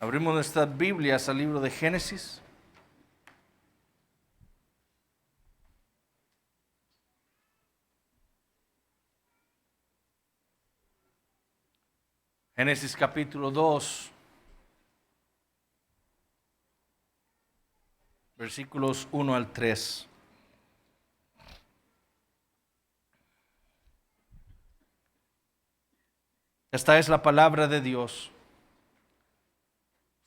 Abrimos nuestras Biblias al libro de Génesis. Génesis capítulo 2, versículos 1 al 3. Esta es la palabra de Dios.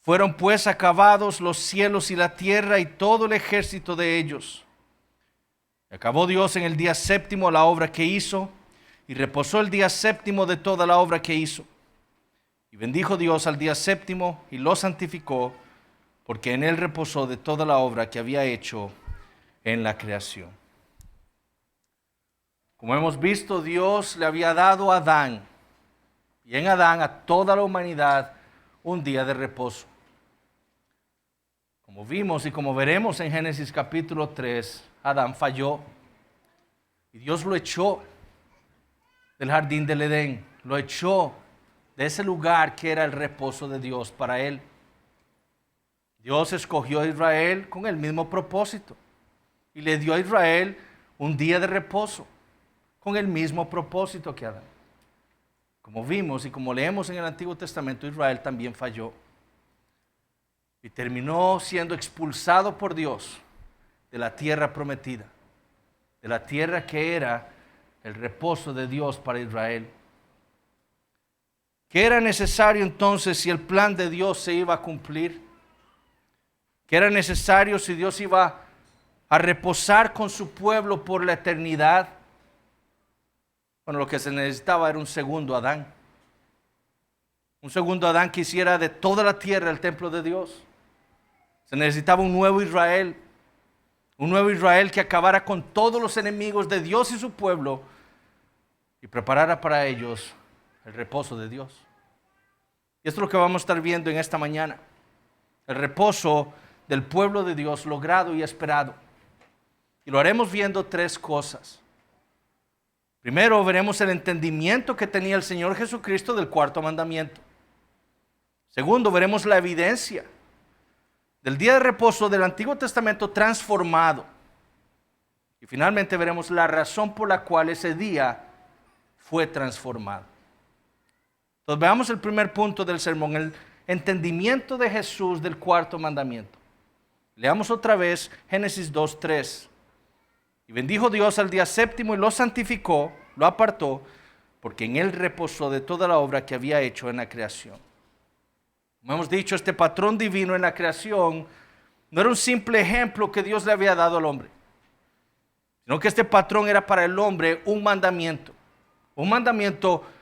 Fueron pues acabados los cielos y la tierra y todo el ejército de ellos. Y acabó Dios en el día séptimo la obra que hizo, y reposó el día séptimo de toda la obra que hizo. Y bendijo Dios al día séptimo y lo santificó, porque en él reposó de toda la obra que había hecho en la creación. Como hemos visto, Dios le había dado a Adán, y en Adán a toda la humanidad, un día de reposo. Como vimos y como veremos en Génesis capítulo 3, Adán falló y Dios lo echó del jardín del Edén, lo echó de ese lugar que era el reposo de Dios para él. Dios escogió a Israel con el mismo propósito y le dio a Israel un día de reposo con el mismo propósito que Adán. Como vimos y como leemos en el Antiguo Testamento, Israel también falló y terminó siendo expulsado por Dios de la tierra prometida, de la tierra que era el reposo de Dios para Israel. ¿Qué era necesario entonces si el plan de Dios se iba a cumplir? ¿Qué era necesario si Dios iba a reposar con su pueblo por la eternidad? Bueno, lo que se necesitaba era un segundo Adán. Un segundo Adán que hiciera de toda la tierra el templo de Dios. Se necesitaba un nuevo Israel que acabara con todos los enemigos de Dios y su pueblo y preparara para ellos el reposo de Dios. Y esto es lo que vamos a estar viendo en esta mañana. El reposo del pueblo de Dios logrado y esperado. Y lo haremos viendo tres cosas. Primero, veremos el entendimiento que tenía el Señor Jesucristo del cuarto mandamiento. Segundo, veremos la evidencia del día de reposo del Antiguo Testamento transformado. Y finalmente veremos la razón por la cual ese día fue transformado. Entonces veamos el primer punto del sermón, el entendimiento de Jesús del cuarto mandamiento. Leamos otra vez Génesis 2:3. Y bendijo Dios al día séptimo y lo santificó, lo apartó, porque en él reposó de toda la obra que había hecho en la creación. Como hemos dicho, este patrón divino en la creación no era un simple ejemplo que Dios le había dado al hombre, sino que este patrón era para el hombre un mandamiento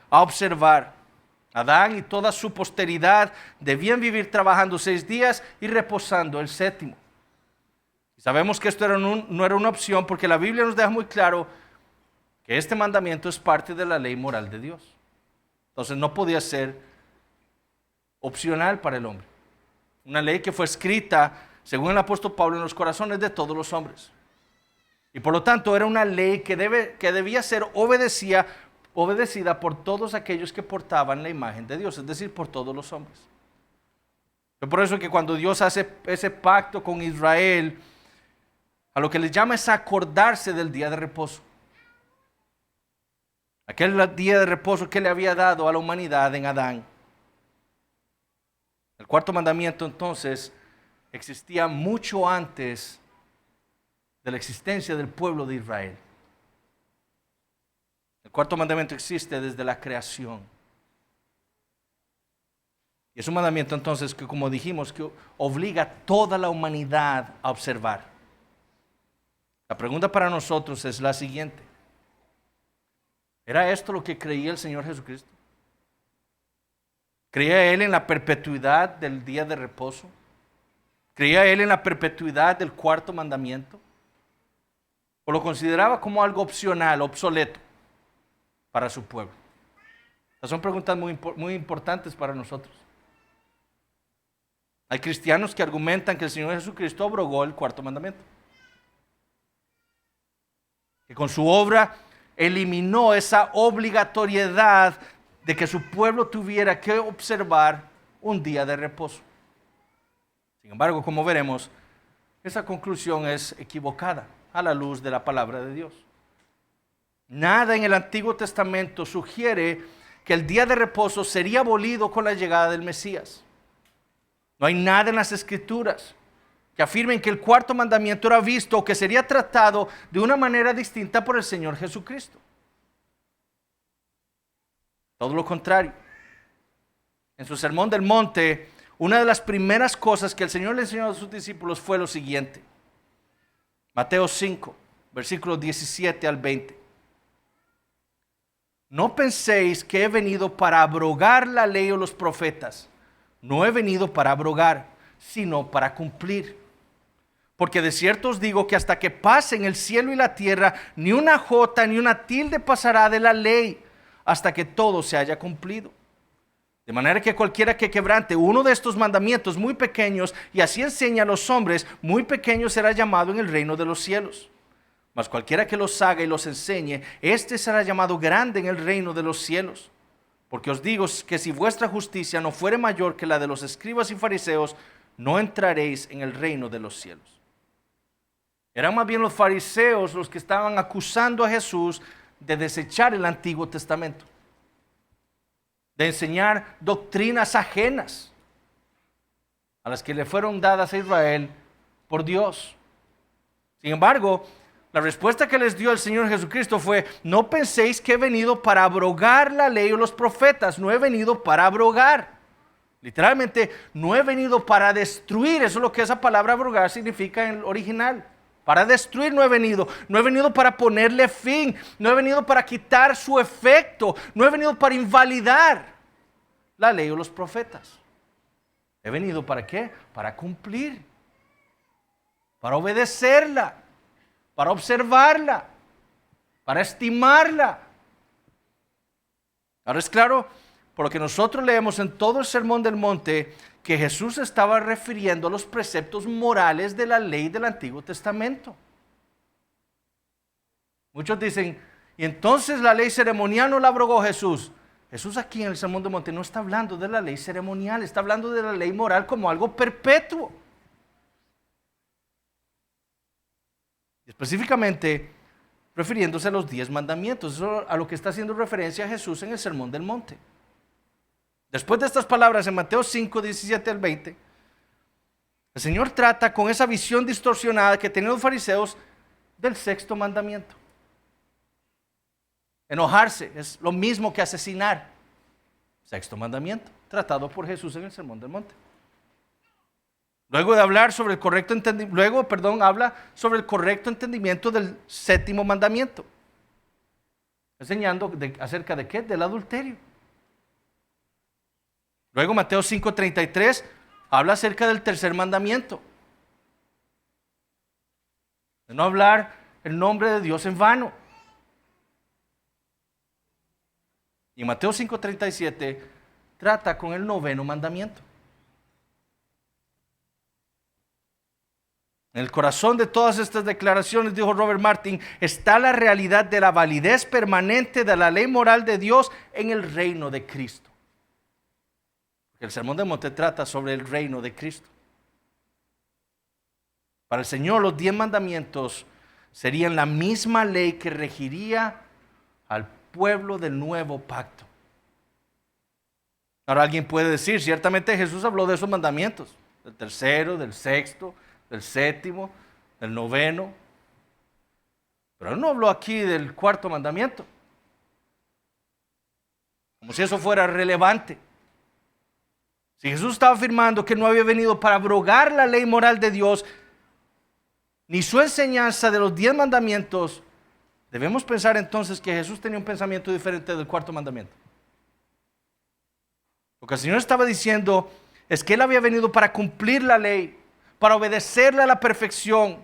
a observar. Adán y toda su posteridad debían vivir trabajando 6 días y reposando el séptimo. Y sabemos que esto no era una opción porque la Biblia nos deja muy claro que este mandamiento es parte de la ley moral de Dios. Entonces no podía ser opcional para el hombre. Una ley que fue escrita, según el apóstol Pablo, en los corazones de todos los hombres. Y por lo tanto era una ley que debía ser obedecida por todos aquellos que portaban la imagen de Dios, es decir, por todos los hombres. Es por eso que cuando Dios hace ese pacto con Israel, a lo que les llama es acordarse del día de reposo. Aquel día de reposo que le había dado a la humanidad en Adán. El cuarto mandamiento entonces existía mucho antes de la existencia del pueblo de Israel. El cuarto mandamiento existe desde la creación. Y es un mandamiento entonces que, como dijimos, que obliga a toda la humanidad a observar. La pregunta para nosotros es la siguiente. ¿Era esto lo que creía el Señor Jesucristo? ¿Creía Él en la perpetuidad del día de reposo? ¿Creía Él en la perpetuidad del cuarto mandamiento? ¿O lo consideraba como algo opcional, obsoleto para su pueblo? Estas son preguntas muy importantes para nosotros. Hay cristianos que argumentan que el Señor Jesucristo abrogó el cuarto mandamiento. Que con su obra eliminó esa obligatoriedad de que su pueblo tuviera que observar un día de reposo. Sin embargo, como veremos, esa conclusión es equivocada a la luz de la palabra de Dios. Nada en el Antiguo Testamento sugiere que el día de reposo sería abolido con la llegada del Mesías. No hay nada en las Escrituras que afirmen que el cuarto mandamiento era visto o que sería tratado de una manera distinta por el Señor Jesucristo. Todo lo contrario. En su Sermón del Monte, una de las primeras cosas que el Señor le enseñó a sus discípulos fue lo siguiente. Mateo 5, versículos 17 al 20. No penséis que he venido para abrogar la ley o los profetas. No he venido para abrogar, sino para cumplir. Porque de cierto os digo que hasta que pasen el cielo y la tierra, ni una jota ni una tilde pasará de la ley, hasta que todo se haya cumplido. De manera que cualquiera que quebrante uno de estos mandamientos muy pequeños, y así enseña a los hombres, muy pequeño será llamado en el reino de los cielos. Mas cualquiera que los haga y los enseñe, éste será llamado grande en el reino de los cielos. Porque os digo que si vuestra justicia no fuere mayor que la de los escribas y fariseos, no entraréis en el reino de los cielos. Eran más bien los fariseos los que estaban acusando a Jesús de desechar el Antiguo Testamento, de enseñar doctrinas ajenas a las que le fueron dadas a Israel por Dios. Sin embargo, la respuesta que les dio el Señor Jesucristo fue: no penséis que he venido para abrogar la ley o los profetas. No he venido para abrogar. Literalmente, no he venido para destruir. Eso es lo que esa palabra abrogar significa en el original. Para destruir no he venido. No he venido para ponerle fin. No he venido para quitar su efecto. No he venido para invalidar la ley o los profetas. He venido ¿para qué? Para cumplir. Para obedecerla. Para observarla. Para estimarla. Ahora es claro, por lo que nosotros leemos en todo el Sermón del Monte, que Jesús estaba refiriendo a los preceptos morales de la ley del Antiguo Testamento. Muchos dicen, y entonces la ley ceremonial no la abrogó Jesús. Jesús aquí en el Sermón del Monte no está hablando de la ley ceremonial, está hablando de la ley moral como algo perpetuo. Específicamente refiriéndose a los 10 mandamientos, eso a lo que está haciendo referencia Jesús en el Sermón del Monte. Después de estas palabras en Mateo 5, 17 al 20, el Señor trata con esa visión distorsionada que tenían los fariseos del sexto mandamiento. Enojarse es lo mismo que asesinar. Sexto mandamiento, tratado por Jesús en el Sermón del Monte. Luego de hablar sobre el correcto entendimiento, habla sobre el correcto entendimiento del séptimo mandamiento, enseñando acerca de qué, del adulterio. Luego Mateo 5:33 habla acerca del tercer mandamiento, de no hablar el nombre de Dios en vano. Y Mateo 5:37 trata con el noveno mandamiento. En el corazón de todas estas declaraciones, dijo Robert Martin, está la realidad de la validez permanente de la ley moral de Dios en el reino de Cristo. El Sermón del Monte trata sobre el reino de Cristo. Para el Señor, los 10 mandamientos serían la misma ley que regiría al pueblo del nuevo pacto. Ahora alguien puede decir, ciertamente Jesús habló de esos mandamientos, del tercero, del sexto, del séptimo, del noveno, pero él no habló aquí del cuarto mandamiento, como si eso fuera relevante. Si Jesús estaba afirmando que no había venido para abrogar la ley moral de Dios, ni su enseñanza de los 10 mandamientos, debemos pensar entonces que Jesús tenía un pensamiento diferente del cuarto mandamiento. Lo que el Señor estaba diciendo es que Él había venido para cumplir la ley, para obedecerle a la perfección,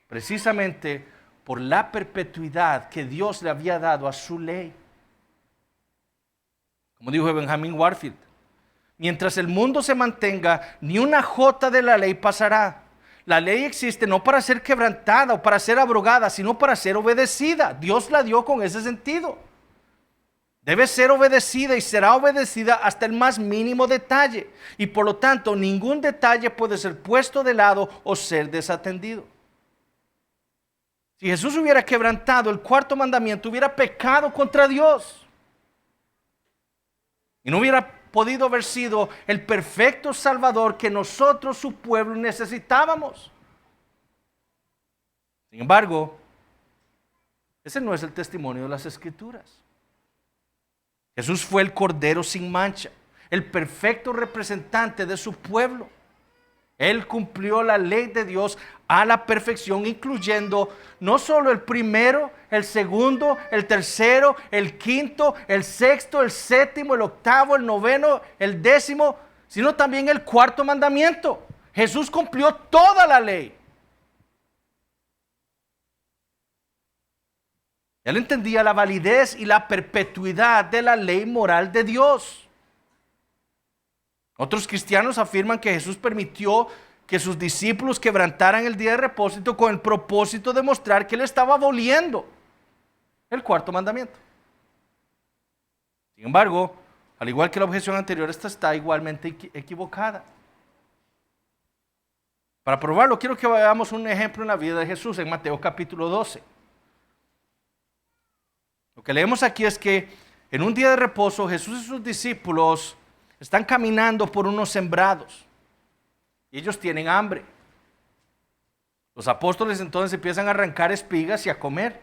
precisamente por la perpetuidad que Dios le había dado a su ley. Como dijo Benjamin Warfield, mientras el mundo se mantenga, ni una jota de la ley pasará. La ley existe no para ser quebrantada o para ser abrogada, sino para ser obedecida. Dios la dio con ese sentido. Debe ser obedecida y será obedecida hasta el más mínimo detalle. Y por lo tanto, ningún detalle puede ser puesto de lado o ser desatendido. Si Jesús hubiera quebrantado el cuarto mandamiento, hubiera pecado contra Dios. Y no hubiera podido haber sido el perfecto Salvador que nosotros, su pueblo, necesitábamos. Sin embargo, ese no es el testimonio de las Escrituras. Jesús fue el Cordero sin mancha, el perfecto representante de su pueblo. Él cumplió la ley de Dios a la perfección, incluyendo no solo el primero, el segundo, el tercero, el quinto, el sexto, el séptimo, el octavo, el noveno, el décimo, sino también el cuarto mandamiento. Jesús cumplió toda la ley. Él entendía la validez y la perpetuidad de la ley moral de Dios. Otros cristianos afirman que Jesús permitió que sus discípulos quebrantaran el día de reposo con el propósito de mostrar que Él estaba aboliendo el cuarto mandamiento. Sin embargo, al igual que la objeción anterior, esta está igualmente equivocada. Para probarlo, quiero que veamos un ejemplo en la vida de Jesús en Mateo capítulo 12. Lo que leemos aquí es que en un día de reposo Jesús y sus discípulos están caminando por unos sembrados y ellos tienen hambre. Los apóstoles entonces empiezan a arrancar espigas y a comer.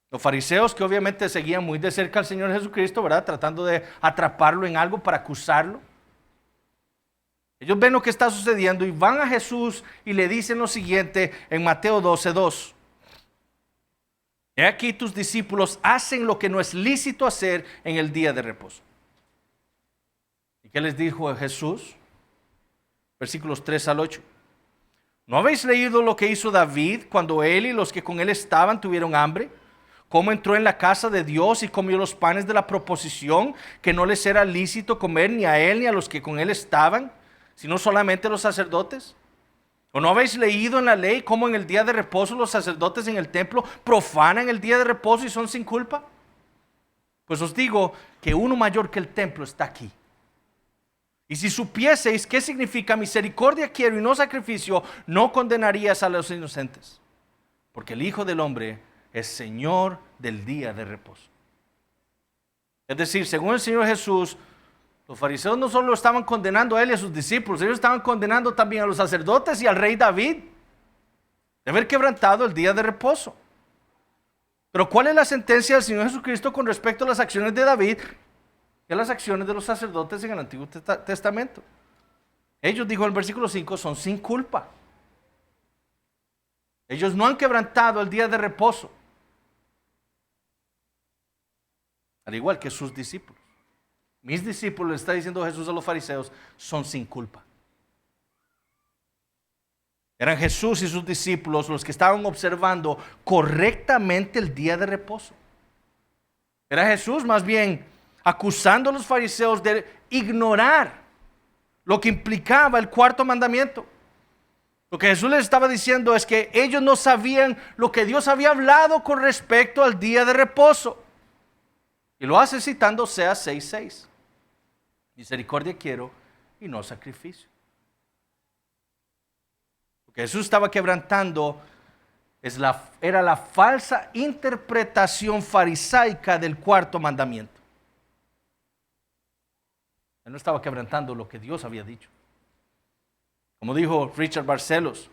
Los fariseos, que obviamente seguían muy de cerca al Señor Jesucristo, ¿verdad?, tratando de atraparlo en algo para acusarlo. Ellos ven lo que está sucediendo y van a Jesús y le dicen lo siguiente en Mateo 12:2. He aquí tus discípulos hacen lo que no es lícito hacer en el día de reposo. ¿Y qué les dijo Jesús? Versículos 3 al 8. ¿No habéis leído lo que hizo David cuando él y los que con él estaban tuvieron hambre? ¿Cómo entró en la casa de Dios y comió los panes de la proposición, que no les era lícito comer ni a él ni a los que con él estaban, sino solamente los sacerdotes? ¿O no habéis leído en la ley cómo en el día de reposo los sacerdotes en el templo profanan el día de reposo y son sin culpa? Pues os digo que uno mayor que el templo está aquí. Y si supieseis qué significa misericordia quiero y no sacrificio, no condenarías a los inocentes, porque el Hijo del Hombre es Señor del día de reposo. Es decir, según el Señor Jesús, los fariseos no solo estaban condenando a él y a sus discípulos, ellos estaban condenando también a los sacerdotes y al rey David de haber quebrantado el día de reposo. Pero ¿cuál es la sentencia del Señor Jesucristo con respecto a las acciones de David y a las acciones de los sacerdotes en el Antiguo Testamento? Ellos, dijo en el versículo 5, son sin culpa. Ellos no han quebrantado el día de reposo, al igual que sus discípulos. Mis discípulos, le está diciendo Jesús a los fariseos, son sin culpa. Eran Jesús y sus discípulos los que estaban observando correctamente el día de reposo. Era Jesús más bien acusando a los fariseos de ignorar lo que implicaba el cuarto mandamiento. Lo que Jesús les estaba diciendo es que ellos no sabían lo que Dios había hablado con respecto al día de reposo. Y lo hace citando Oseas 6:6. Misericordia quiero y no sacrificio. Lo que Jesús estaba quebrantando era la falsa interpretación farisaica del cuarto mandamiento. Él no estaba quebrantando lo que Dios había dicho. Como dijo Richard Barcelos,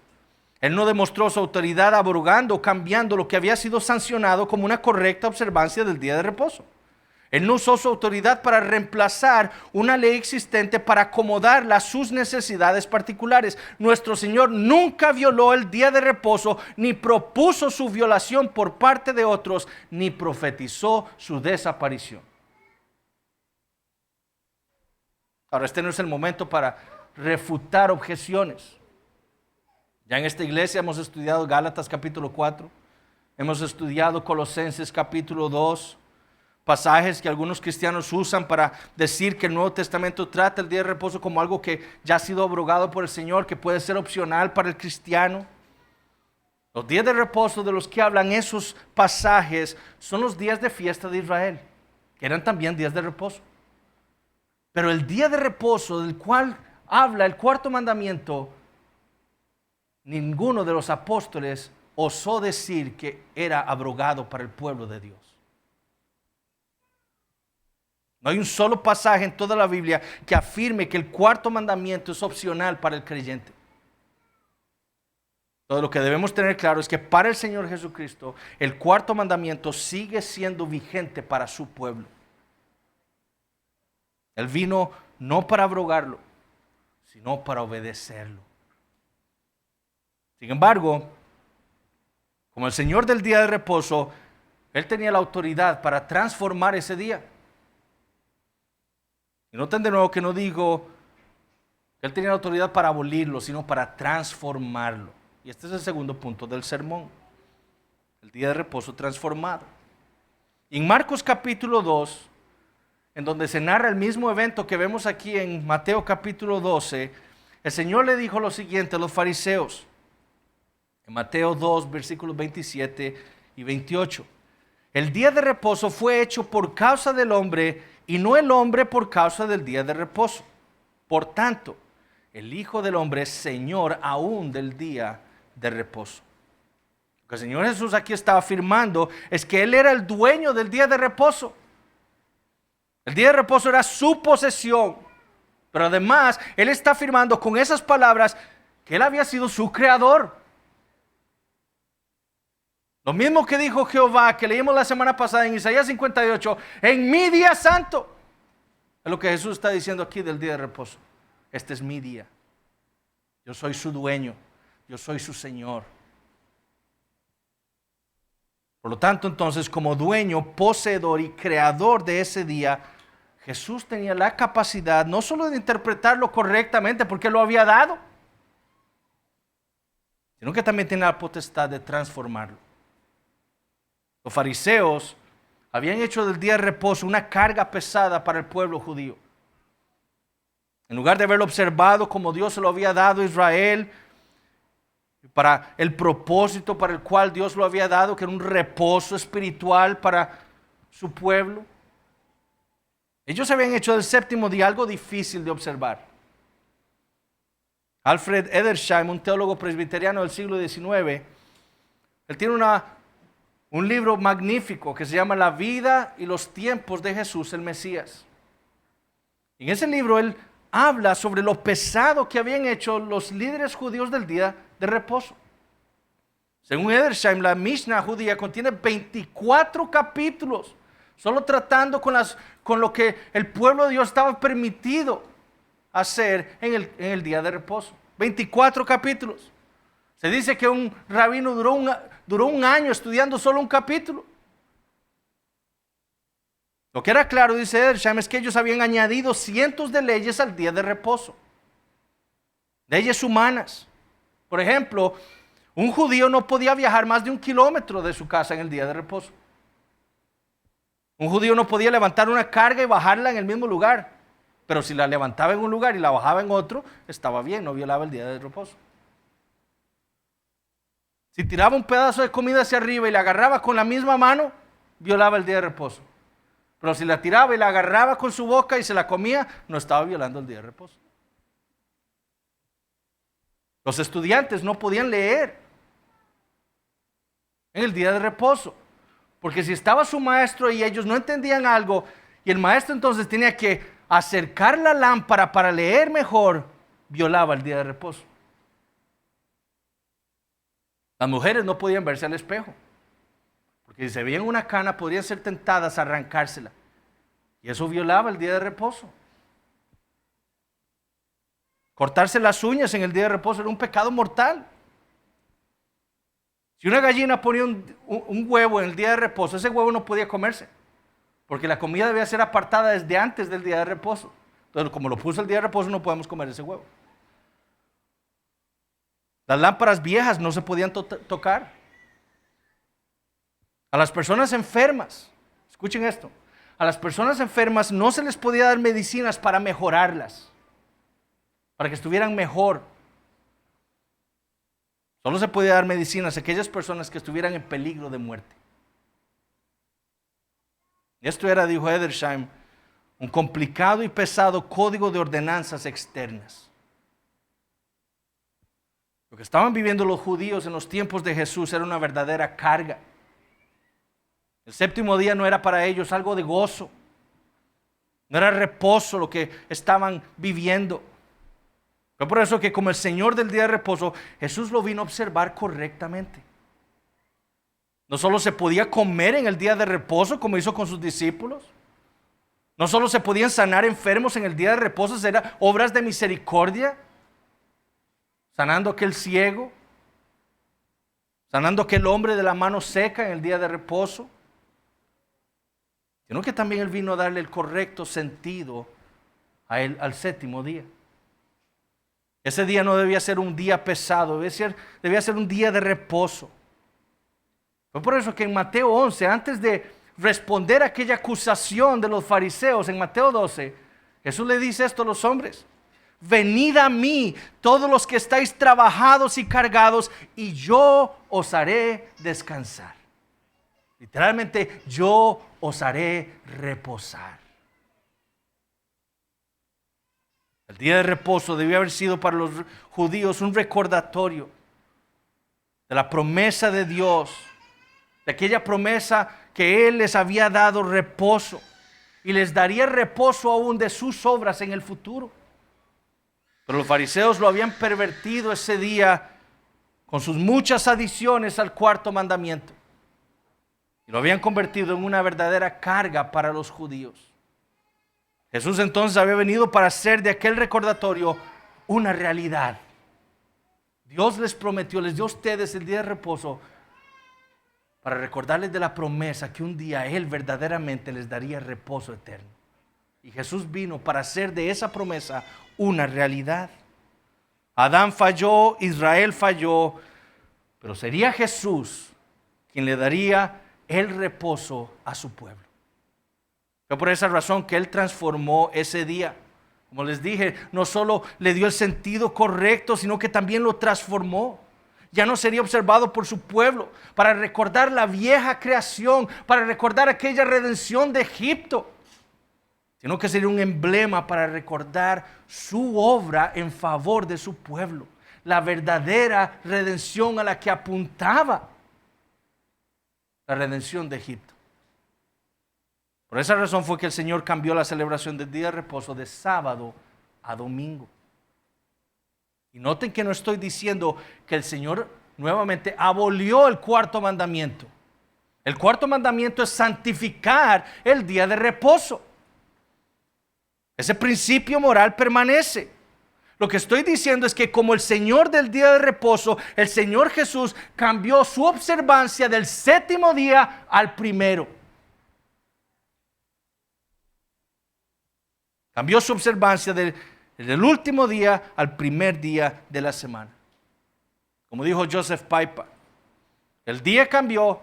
él no demostró su autoridad abrogando o cambiando lo que había sido sancionado como una correcta observancia del día de reposo. Él no usó su autoridad para reemplazar una ley existente para acomodarla a sus necesidades particulares. Nuestro Señor nunca violó el día de reposo, ni propuso su violación por parte de otros, ni profetizó su desaparición. Ahora, este no es el momento para refutar objeciones. Ya en esta iglesia hemos estudiado Gálatas capítulo 4, hemos estudiado Colosenses capítulo 2, pasajes que algunos cristianos usan para decir que el Nuevo Testamento trata el día de reposo como algo que ya ha sido abrogado por el Señor, que puede ser opcional para el cristiano. Los días de reposo de los que hablan esos pasajes son los días de fiesta de Israel, que eran también días de reposo. Pero el día de reposo del cual habla el cuarto mandamiento, ninguno de los apóstoles osó decir que era abrogado para el pueblo de Dios. No hay un solo pasaje en toda la Biblia que afirme que el cuarto mandamiento es opcional para el creyente. Todo lo que debemos tener claro es que para el Señor Jesucristo, el cuarto mandamiento sigue siendo vigente para su pueblo. Él vino no para abrogarlo, sino para obedecerlo. Sin embargo, como el Señor del día de reposo, Él tenía la autoridad para transformar ese día. Y noten de nuevo que no digo que Él tenía la autoridad para abolirlo, sino para transformarlo. Y este es el segundo punto del sermón. El día de reposo transformado. Y en Marcos capítulo 2, en donde se narra el mismo evento que vemos aquí en Mateo capítulo 12, el Señor le dijo lo siguiente a los fariseos. En Mateo 2, versículos 27 y 28. El día de reposo fue hecho por causa del hombre y no el hombre por causa del día de reposo. Por tanto, el Hijo del Hombre es Señor aún del día de reposo. Lo que el Señor Jesús aquí está afirmando es que Él era el dueño del día de reposo. El día de reposo era su posesión. Pero además, Él está afirmando con esas palabras que Él había sido su creador. Lo mismo que dijo Jehová, que leímos la semana pasada en Isaías 58, en mi día santo. Es lo que Jesús está diciendo aquí del día de reposo. Este es mi día. Yo soy su dueño. Yo soy su Señor. Por lo tanto, entonces, como dueño, poseedor y creador de ese día, Jesús tenía la capacidad no solo de interpretarlo correctamente porque lo había dado, sino que también tenía la potestad de transformarlo. Los fariseos habían hecho del día de reposo una carga pesada para el pueblo judío. En lugar de haberlo observado como Dios se lo había dado a Israel, para el propósito para el cual Dios lo había dado, que era un reposo espiritual para su pueblo, ellos habían hecho del séptimo día algo difícil de observar. Alfred Edersheim, un teólogo presbiteriano del siglo XIX, él tiene un libro magnífico que se llama La vida y los tiempos de Jesús el Mesías. En ese libro él habla sobre lo pesado que habían hecho los líderes judíos del día de reposo. Según Edersheim, la Mishnah judía contiene 24 capítulos, solo tratando con lo que el pueblo de Dios estaba permitido hacer en el día de reposo. 24 capítulos. Se dice que un rabino duró un año estudiando solo un capítulo. Lo que era claro, dice Edersheim, es que ellos habían añadido cientos de leyes al día de reposo. Leyes humanas. Por ejemplo, un judío no podía viajar más de 1 kilómetro de su casa en el día de reposo. Un judío no podía levantar una carga y bajarla en el mismo lugar. Pero si la levantaba en un lugar y la bajaba en otro, estaba bien, no violaba el día de reposo. Si tiraba un pedazo de comida hacia arriba y la agarraba con la misma mano, violaba el día de reposo. Pero si la tiraba y la agarraba con su boca y se la comía, no estaba violando el día de reposo. Los estudiantes no podían leer en el día de reposo, porque si estaba su maestro y ellos no entendían algo, y el maestro entonces tenía que acercar la lámpara para leer mejor, violaba el día de reposo. Las mujeres no podían verse al espejo, porque si se veían una cana podrían ser tentadas a arrancársela, y eso violaba el día de reposo. Cortarse las uñas en el día de reposo era un pecado mortal. Si una gallina ponía un huevo en el día de reposo, ese huevo no podía comerse, porque la comida debía ser apartada desde antes del día de reposo. Entonces, como lo puso el día de reposo, no podemos comer ese huevo. Las lámparas viejas no se podían tocar. A las personas enfermas, escuchen esto, a las personas enfermas no se les podía dar medicinas para mejorarlas, para que estuvieran mejor. Solo se podía dar medicinas a aquellas personas que estuvieran en peligro de muerte. Esto era, dijo Edersheim, un complicado y pesado código de ordenanzas externas. Lo que estaban viviendo los judíos en los tiempos de Jesús era una verdadera carga. El séptimo día no era para ellos algo de gozo. No era reposo lo que estaban viviendo. Fue por eso que como el Señor del día de reposo, Jesús lo vino a observar correctamente. No solo se podía comer en el día de reposo como hizo con sus discípulos. No solo se podían sanar enfermos en el día de reposo, eran obras de misericordia. Sanando aquel ciego, sanando aquel hombre de la mano seca en el día de reposo. Sino que también Él vino a darle el correcto sentido a él, al séptimo día. Ese día no debía ser un día pesado, debía ser un día de reposo. Fue por eso que en Mateo 11, antes de responder a aquella acusación de los fariseos, en Mateo 12, Jesús le dice esto a los hombres: venid a mí, todos los que estáis trabajados y cargados, y yo os haré descansar. Literalmente, yo os haré reposar. El día de reposo debió haber sido para los judíos un recordatorio de la promesa de Dios, de aquella promesa que Él les había dado reposo y les daría reposo aún de sus obras en el futuro. Pero los fariseos lo habían pervertido ese día con sus muchas adiciones al cuarto mandamiento y lo habían convertido en una verdadera carga para los judíos. Jesús entonces había venido para hacer de aquel recordatorio una realidad. Dios les prometió, les dio a ustedes el día de reposo para recordarles de la promesa que un día Él verdaderamente les daría reposo eterno. Y Jesús vino para hacer de esa promesa una realidad. Adán falló, Israel falló, pero sería Jesús quien le daría el reposo a su pueblo. Fue por esa razón que Él transformó ese día. Como les dije, no solo le dio el sentido correcto, sino que también lo transformó. Ya no sería observado por su pueblo para recordar la vieja creación, para recordar aquella redención de Egipto, sino que sería un emblema para recordar su obra en favor de su pueblo, la verdadera redención a la que apuntaba la redención de Egipto. Por esa razón fue que el Señor cambió la celebración del día de reposo de sábado a domingo. Y noten que no estoy diciendo que el Señor nuevamente abolió el cuarto mandamiento. El cuarto mandamiento es santificar el día de reposo. Ese principio moral permanece. Lo que estoy diciendo es que como el Señor del día de reposo, el Señor Jesús cambió su observancia del séptimo día al primero. Cambió su observancia del último día al primer día de la semana. Como dijo Joseph Piper, el día cambió,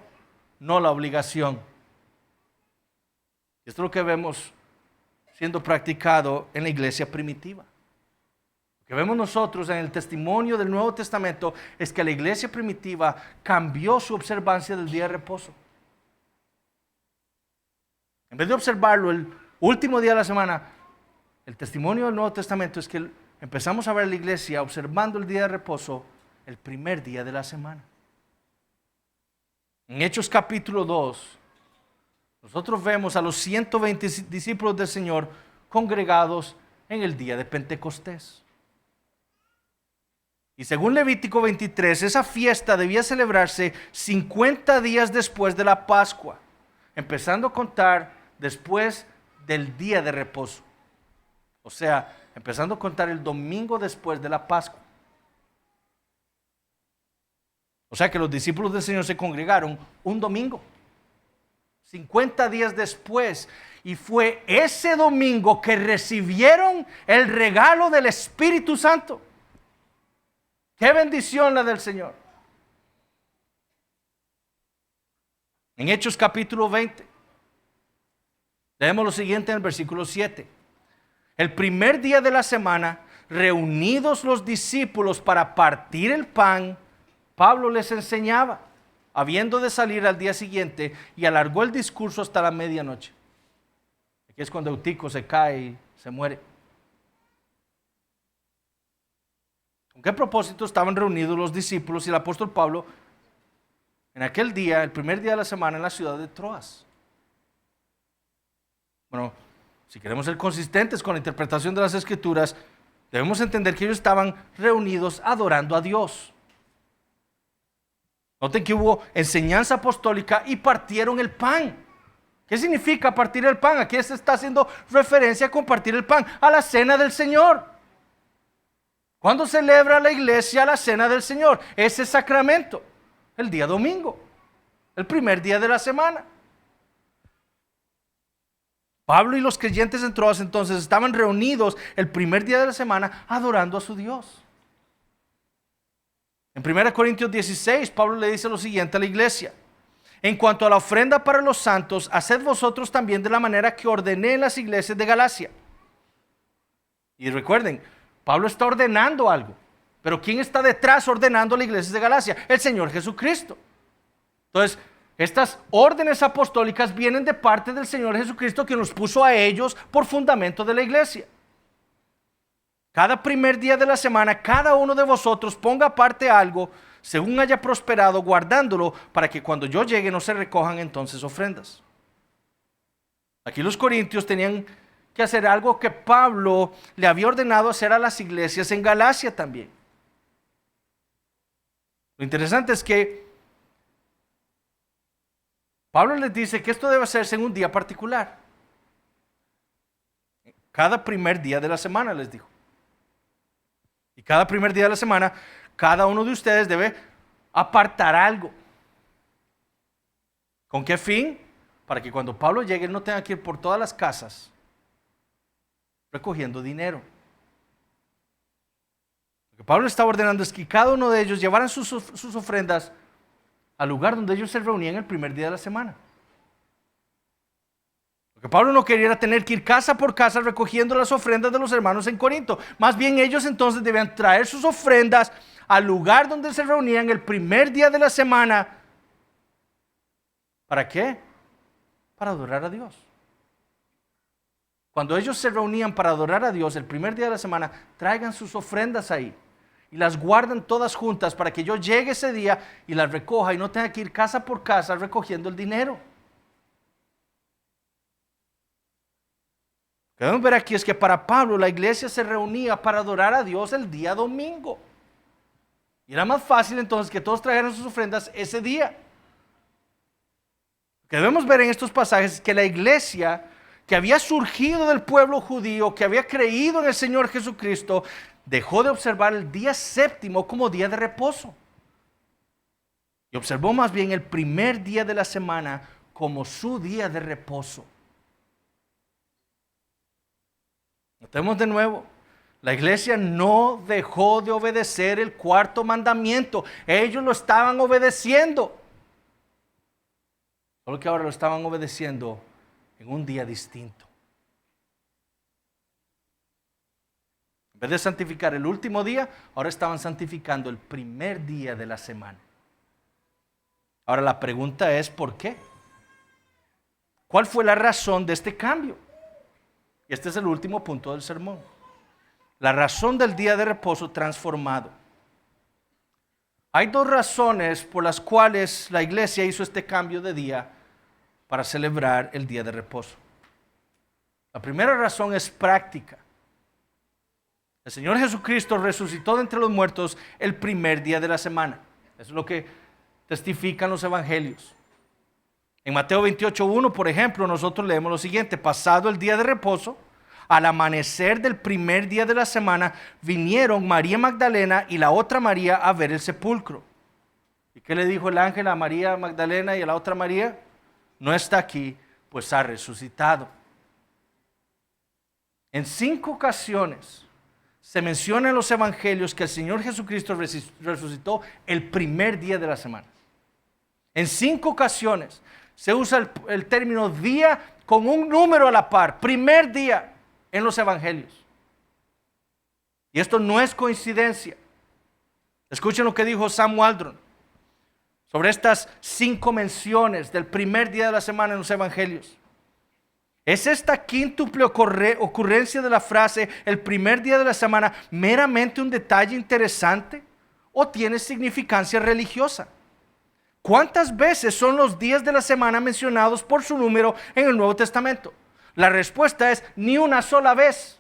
no la obligación. Esto es lo que vemos siendo practicado en la iglesia primitiva. Lo que vemos nosotros en el testimonio del Nuevo Testamento es que la iglesia primitiva cambió su observancia del día de reposo. En vez de observarlo el último día de la semana, el testimonio del Nuevo Testamento es que empezamos a ver la iglesia observando el día de reposo el primer día de la semana. En Hechos capítulo 2, nosotros vemos a los 120 discípulos del Señor congregados en el día de Pentecostés. Y según Levítico 23, esa fiesta debía celebrarse 50 días después de la Pascua, empezando a contar después del día de reposo. O sea, empezando a contar el domingo después de la Pascua. O sea que los discípulos del Señor se congregaron un domingo, 50 días después. Y fue ese domingo que recibieron el regalo del Espíritu Santo. ¡Qué bendición la del Señor! En Hechos capítulo 20, leemos lo siguiente en el versículo 7. El primer día de la semana, reunidos los discípulos para partir el pan, Pablo les enseñaba, habiendo de salir al día siguiente, y alargó el discurso hasta la medianoche. Aquí es cuando Eutico se cae y se muere. ¿Con qué propósito estaban reunidos los discípulos y el apóstol Pablo en aquel día, el primer día de la semana, en la ciudad de Troas? Bueno, si queremos ser consistentes con la interpretación de las Escrituras, debemos entender que ellos estaban reunidos adorando a Dios. Noten que hubo enseñanza apostólica y partieron el pan. ¿Qué significa partir el pan? Aquí se está haciendo referencia a compartir el pan, a la cena del Señor. ¿Cuándo celebra la iglesia la cena del Señor? Ese sacramento, el día domingo, el primer día de la semana. Pablo y los creyentes en Troas entonces estaban reunidos el primer día de la semana adorando a su Dios. En 1 Corintios 16, Pablo le dice lo siguiente a la iglesia: en cuanto a la ofrenda para los santos, haced vosotros también de la manera que ordené en las iglesias de Galacia. Y recuerden, Pablo está ordenando algo, pero ¿quién está detrás ordenando las iglesias de Galacia? El Señor Jesucristo. Entonces, estas órdenes apostólicas vienen de parte del Señor Jesucristo, que nos puso a ellos por fundamento de la iglesia. Cada primer día de la semana, cada uno de vosotros ponga aparte algo según haya prosperado, guardándolo para que cuando yo llegue no se recojan entonces ofrendas. Aquí los corintios tenían que hacer algo que Pablo le había ordenado hacer a las iglesias en Galacia también. Lo interesante es que Pablo les dice que esto debe hacerse en un día particular. Cada primer día de la semana, les dijo. Y cada primer día de la semana, cada uno de ustedes debe apartar algo. ¿Con qué fin? Para que cuando Pablo llegue, él no tenga que ir por todas las casas recogiendo dinero. Lo que Pablo estaba ordenando es que cada uno de ellos llevaran sus ofrendas al lugar donde ellos se reunían el primer día de la semana. Lo que Pablo no quería era tener que ir casa por casa recogiendo las ofrendas de los hermanos en Corinto. Más bien ellos entonces debían traer sus ofrendas al lugar donde se reunían el primer día de la semana. ¿Para qué? Para adorar a Dios. Cuando ellos se reunían para adorar a Dios el primer día de la semana, traigan sus ofrendas ahí y las guardan todas juntas para que yo llegue ese día y las recoja y no tenga que ir casa por casa recogiendo el dinero. Lo que debemos ver aquí es que para Pablo la iglesia se reunía para adorar a Dios el día domingo. Y era más fácil entonces que todos trajeran sus ofrendas ese día. Lo que debemos ver en estos pasajes es que la iglesia que había surgido del pueblo judío, que había creído en el Señor Jesucristo, dejó de observar el día séptimo como día de reposo. Y observó más bien el primer día de la semana como su día de reposo. Notemos de nuevo, la iglesia no dejó de obedecer el cuarto mandamiento. Ellos lo estaban obedeciendo. Solo que ahora lo estaban obedeciendo en un día distinto. En vez de santificar el último día, ahora estaban santificando el primer día de la semana. Ahora la pregunta es, ¿por qué? ¿Cuál fue la razón de este cambio? Y este es el último punto del sermón. La razón del día de reposo transformado. Hay dos razones por las cuales la iglesia hizo este cambio de día para celebrar el día de reposo. La primera razón es práctica. El Señor Jesucristo resucitó de entre los muertos el primer día de la semana. Eso es lo que testifican los evangelios. En Mateo 28:1, por ejemplo, nosotros leemos lo siguiente: pasado el día de reposo, al amanecer del primer día de la semana, vinieron María Magdalena y la otra María a ver el sepulcro. ¿Y qué le dijo el ángel a María Magdalena y a la otra María? No está aquí, pues ha resucitado. En 5 ocasiones se menciona en los evangelios que el Señor Jesucristo resucitó el primer día de la semana. En 5 ocasiones se usa el término día con un número a la par, primer día, en los evangelios. Y esto no es coincidencia. Escuchen lo que dijo Sam Waldron. sobre estas 5 menciones del primer día de la semana en los evangelios. ¿Es esta quíntuple ocurrencia de la frase el primer día de la semana meramente un detalle interesante o tiene significancia religiosa? ¿Cuántas veces son los días de la semana mencionados por su número en el Nuevo Testamento? La respuesta es ni una sola vez.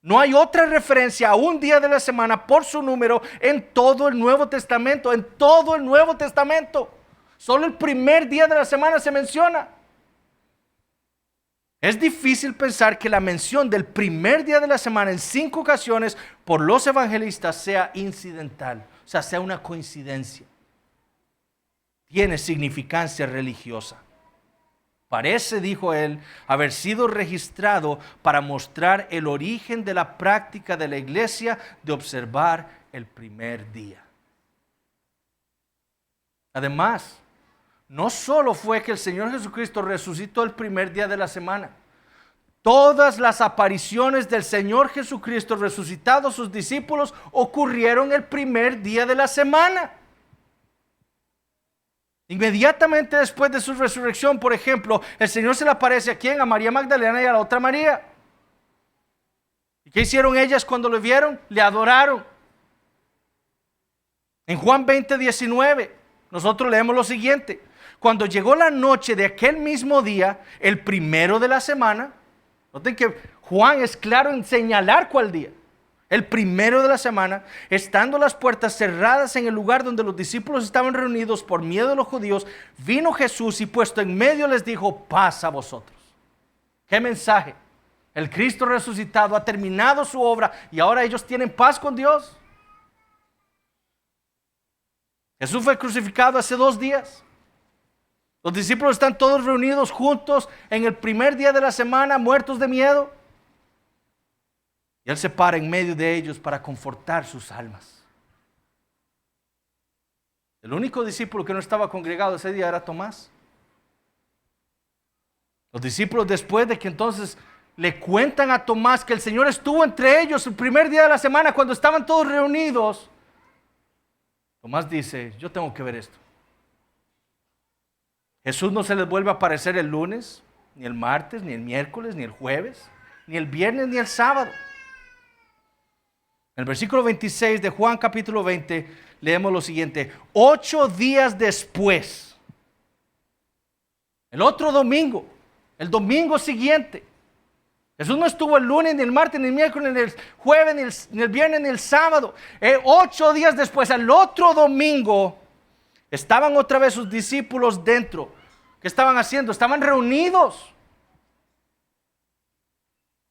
No hay otra referencia a un día de la semana por su número en todo el Nuevo Testamento. En todo el Nuevo Testamento. Solo el primer día de la semana se menciona. Es difícil pensar que la mención del primer día de la semana en 5 ocasiones por los evangelistas sea incidental, o sea, sea una coincidencia. Tiene significancia religiosa. Parece, dijo él, haber sido registrado para mostrar el origen de la práctica de la iglesia de observar el primer día. Además, no solo fue que el Señor Jesucristo resucitó el primer día de la semana. Todas las apariciones del Señor Jesucristo resucitado a sus discípulos ocurrieron el primer día de la semana. Inmediatamente después de su resurrección, por ejemplo, el Señor se le aparece a ¿quién? A María Magdalena y a la otra María. ¿Y qué hicieron ellas cuando lo vieron? Le adoraron. En Juan 20:19, nosotros leemos lo siguiente. Cuando llegó la noche de aquel mismo día, el primero de la semana, noten que Juan es claro en señalar cuál día. El primero de la semana, estando las puertas cerradas en el lugar donde los discípulos estaban reunidos por miedo de los judíos, vino Jesús y puesto en medio les dijo, paz a vosotros. ¿Qué mensaje? El Cristo resucitado ha terminado su obra y ahora ellos tienen paz con Dios. Jesús fue crucificado hace 2 días. Los discípulos están todos reunidos juntos en el primer día de la semana, muertos de miedo. Y Él se para en medio de ellos para confortar sus almas. El único discípulo que no estaba congregado ese día era Tomás. Los discípulos, después de que entonces le cuentan a Tomás que el Señor estuvo entre ellos el primer día de la semana cuando estaban todos reunidos, Tomás dice, yo tengo que ver esto. Jesús no se les vuelve a aparecer el lunes, ni el martes, ni el miércoles, ni el jueves, ni el viernes, ni el sábado. En el versículo 26 de Juan capítulo 20 leemos lo siguiente. 8 días después, el otro domingo, el domingo siguiente, Jesús no estuvo el lunes, ni el martes, ni el miércoles, ni el jueves, ni el viernes, ni el sábado. 8 días después, al otro domingo, estaban otra vez sus discípulos dentro. ¿Qué estaban haciendo? Estaban reunidos.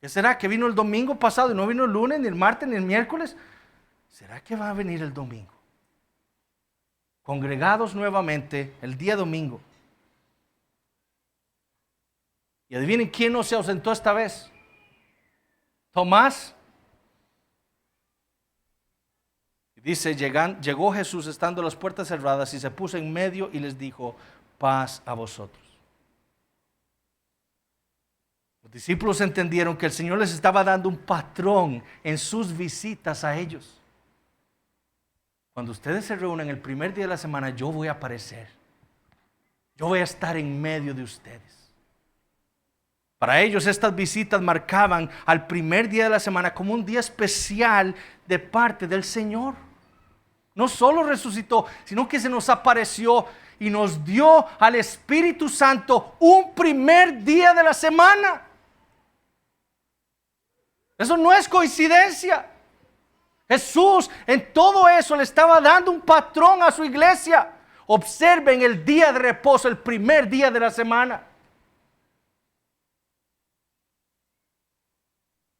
¿Qué será? ¿Que vino el domingo pasado y no vino el lunes, ni el martes, ni el miércoles? ¿Será que va a venir el domingo? Congregados nuevamente el día domingo. Y adivinen quién no se ausentó esta vez. Tomás. Dice, llegó Jesús estando las puertas cerradas y se puso en medio y les dijo, paz a vosotros. Los discípulos entendieron que el Señor les estaba dando un patrón en sus visitas a ellos. Cuando ustedes se reúnen el primer día de la semana, yo voy a aparecer. Yo voy a estar en medio de ustedes. Para ellos estas visitas marcaban al primer día de la semana como un día especial de parte del Señor. No solo resucitó, sino que se nos apareció y nos dio al Espíritu Santo un primer día de la semana. Eso no es coincidencia. Jesús en todo eso le estaba dando un patrón a su iglesia. Observen el día de reposo, el primer día de la semana.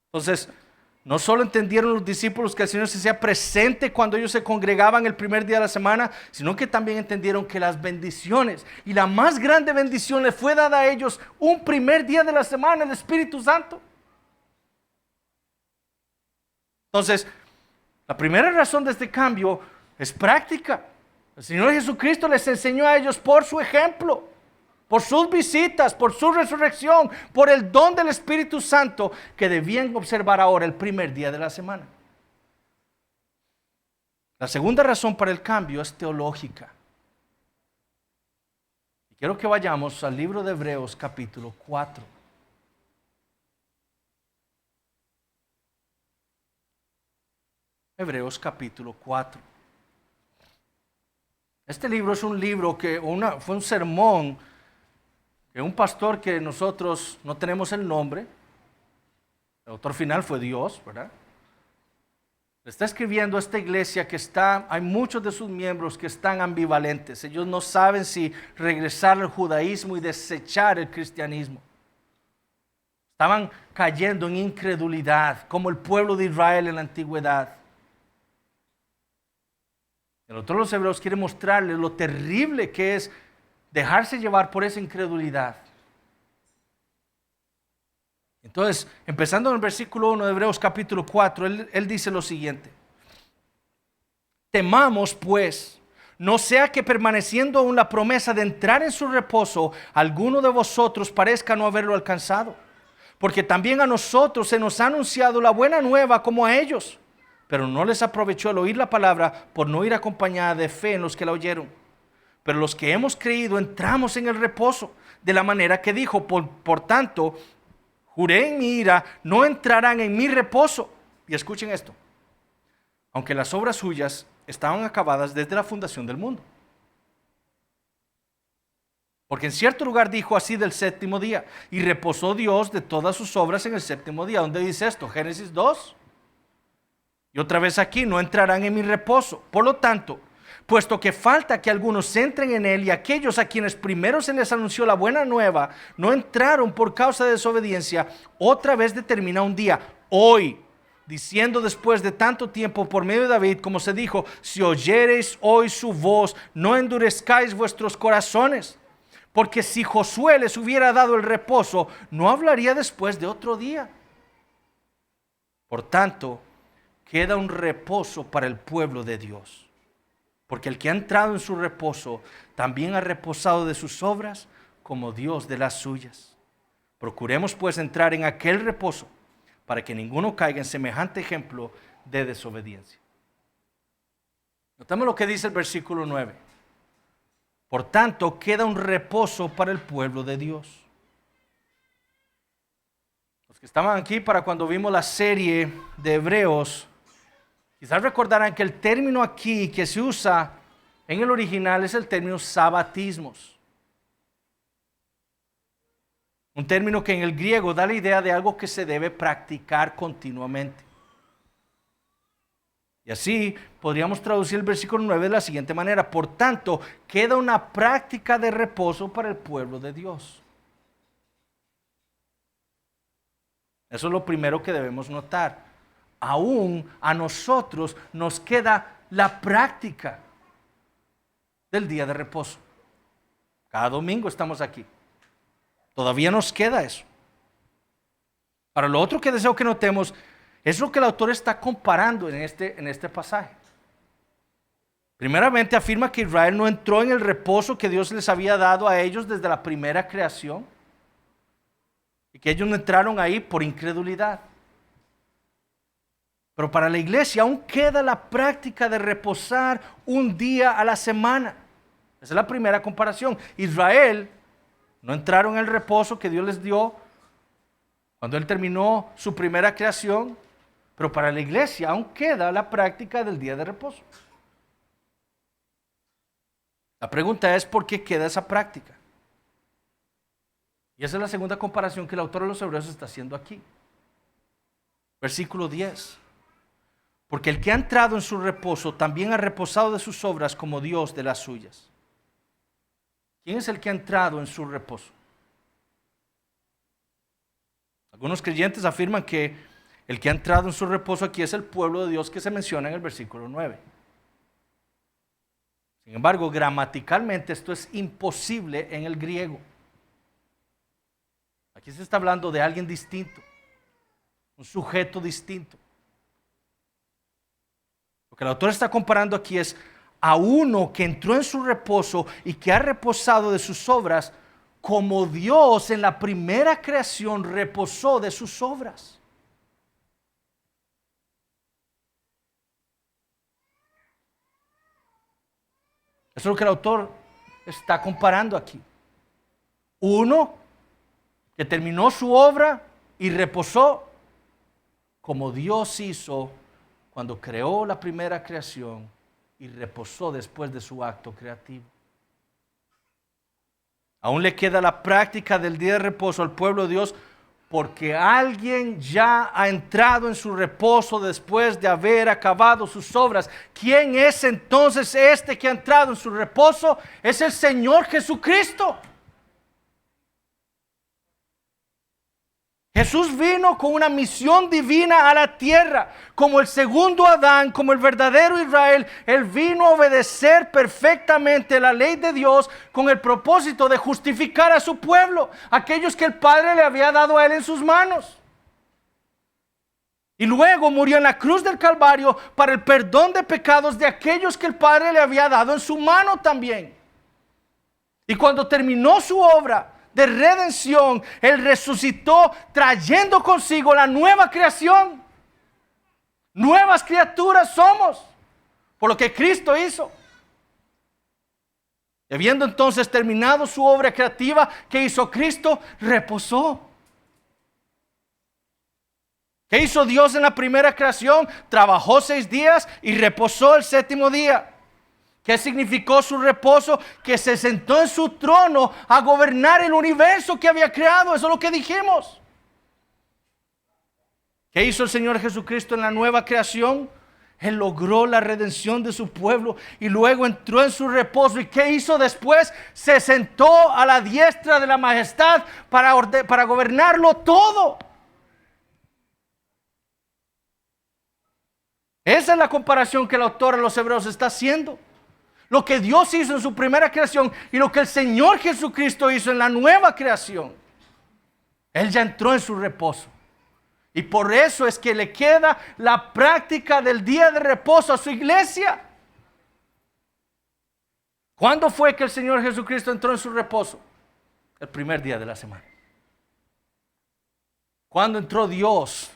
Entonces, no solo entendieron los discípulos que el Señor se hacía presente cuando ellos se congregaban el primer día de la semana, sino que también entendieron que las bendiciones y la más grande bendición le fue dada a ellos un primer día de la semana, el Espíritu Santo. Entonces, la primera razón de este cambio es práctica. El Señor Jesucristo les enseñó a ellos por su ejemplo, por sus visitas, por su resurrección, por el don del Espíritu Santo que debían observar ahora el primer día de la semana. La segunda razón para el cambio es teológica. Quiero que vayamos al libro de Hebreos capítulo 4. Hebreos capítulo 4. Este libro es un libro que fue un sermón que un pastor que nosotros no tenemos el nombre, el autor final fue Dios, ¿verdad? Está escribiendo a esta iglesia que hay muchos de sus miembros que están ambivalentes. Ellos no saben si regresar al judaísmo y desechar el cristianismo. Estaban cayendo en incredulidad, como el pueblo de Israel en la antigüedad. El autor de los Hebreos quiere mostrarles lo terrible que es dejarse llevar por esa incredulidad. Entonces, empezando en el versículo 1 de Hebreos capítulo 4, él dice lo siguiente: temamos pues, no sea que permaneciendo aún la promesa de entrar en su reposo, alguno de vosotros parezca no haberlo alcanzado. Porque también a nosotros se nos ha anunciado la buena nueva como a ellos, pero no les aprovechó el oír la palabra por no ir acompañada de fe en los que la oyeron. Pero los que hemos creído entramos en el reposo, de la manera que dijo, por tanto, juré en mi ira, no entrarán en mi reposo. Y escuchen esto: aunque las obras suyas estaban acabadas desde la fundación del mundo. Porque en cierto lugar dijo así del séptimo día, y reposó Dios de todas sus obras en el séptimo día. ¿Dónde dice esto? Génesis 2. Y otra vez aquí, no entrarán en mi reposo. Por lo tanto, puesto que falta que algunos entren en él, y aquellos a quienes primero se les anunció la buena nueva no entraron por causa de desobediencia, otra vez determina un día, hoy, diciendo después de tanto tiempo por medio de David, como se dijo, si oyereis hoy su voz, no endurezcáis vuestros corazones. Porque si Josué les hubiera dado el reposo, no hablaría después de otro día. Por tanto, queda un reposo para el pueblo de Dios. Porque el que ha entrado en su reposo, también ha reposado de sus obras, como Dios de las suyas. Procuremos pues entrar en aquel reposo, para que ninguno caiga en semejante ejemplo de desobediencia. Notamos lo que dice el versículo 9. Por tanto, queda un reposo para el pueblo de Dios. Los que estaban aquí para cuando vimos la serie de Hebreos, quizás recordarán que el término aquí que se usa en el original es el término sabatismos. Un término que en el griego da la idea de algo que se debe practicar continuamente. Y así podríamos traducir el versículo 9 de la siguiente manera: por tanto, queda una práctica de reposo para el pueblo de Dios. Eso es lo primero que debemos notar. Aún a nosotros nos queda la práctica del día de reposo. Cada domingo estamos aquí. Todavía nos queda eso. Ahora, lo otro que deseo que notemos es lo que el autor está comparando en este pasaje. Primeramente afirma que Israel no entró en el reposo que Dios les había dado a ellos desde la primera creación, y que ellos no entraron ahí por incredulidad. Pero para la iglesia aún queda la práctica de reposar un día a la semana. Esa es la primera comparación. Israel no entraron en el reposo que Dios les dio cuando Él terminó su primera creación. Pero para la iglesia aún queda la práctica del día de reposo. La pregunta es: ¿por qué queda esa práctica? Y esa es la segunda comparación que el autor de los Hebreos está haciendo aquí. Versículo 10. Porque el que ha entrado en su reposo también ha reposado de sus obras como Dios de las suyas. ¿Quién es el que ha entrado en su reposo? Algunos creyentes afirman que el que ha entrado en su reposo aquí es el pueblo de Dios que se menciona en el versículo 9. Sin embargo, gramaticalmente esto es imposible en el griego. Aquí se está hablando de alguien distinto, un sujeto distinto. Lo que el autor está comparando aquí es a uno que entró en su reposo y que ha reposado de sus obras, como Dios en la primera creación reposó de sus obras. Eso es lo que el autor está comparando aquí. Uno que terminó su obra y reposó, como Dios hizo cuando creó la primera creación y reposó después de su acto creativo. Aún le queda la práctica del día de reposo al pueblo de Dios, porque alguien ya ha entrado en su reposo después de haber acabado sus obras. ¿Quién es entonces este que ha entrado en su reposo? Es el Señor Jesucristo. Jesús vino con una misión divina a la tierra. Como el segundo Adán, como el verdadero Israel, Él vino a obedecer perfectamente la ley de Dios con el propósito de justificar a su pueblo, aquellos que el Padre le había dado a Él en sus manos. Y luego murió en la cruz del Calvario para el perdón de pecados de aquellos que el Padre le había dado en su mano también. Y cuando terminó su obra de redención, Él resucitó trayendo consigo la nueva creación. Nuevas criaturas somos por lo que Cristo hizo. Y habiendo entonces terminado su obra creativa que hizo Cristo, reposó. ¿Qué hizo Dios en la primera creación? Trabajó 6 días y reposó el 7º día. ¿Qué significó su reposo? Que se sentó en su trono a gobernar el universo que había creado. Eso es lo que dijimos. ¿Qué hizo el Señor Jesucristo en la nueva creación? Él logró la redención de su pueblo y luego entró en su reposo. ¿Y qué hizo después? Se sentó a la diestra de la majestad para gobernarlo todo. Esa es la comparación que el autor de los Hebreos está haciendo. Lo que Dios hizo en su primera creación y lo que el Señor Jesucristo hizo en la nueva creación. Él ya entró en su reposo. Y por eso es que le queda la práctica del día de reposo a su iglesia. ¿Cuándo fue que el Señor Jesucristo entró en su reposo? El primer día de la semana. ¿Cuándo entró Dios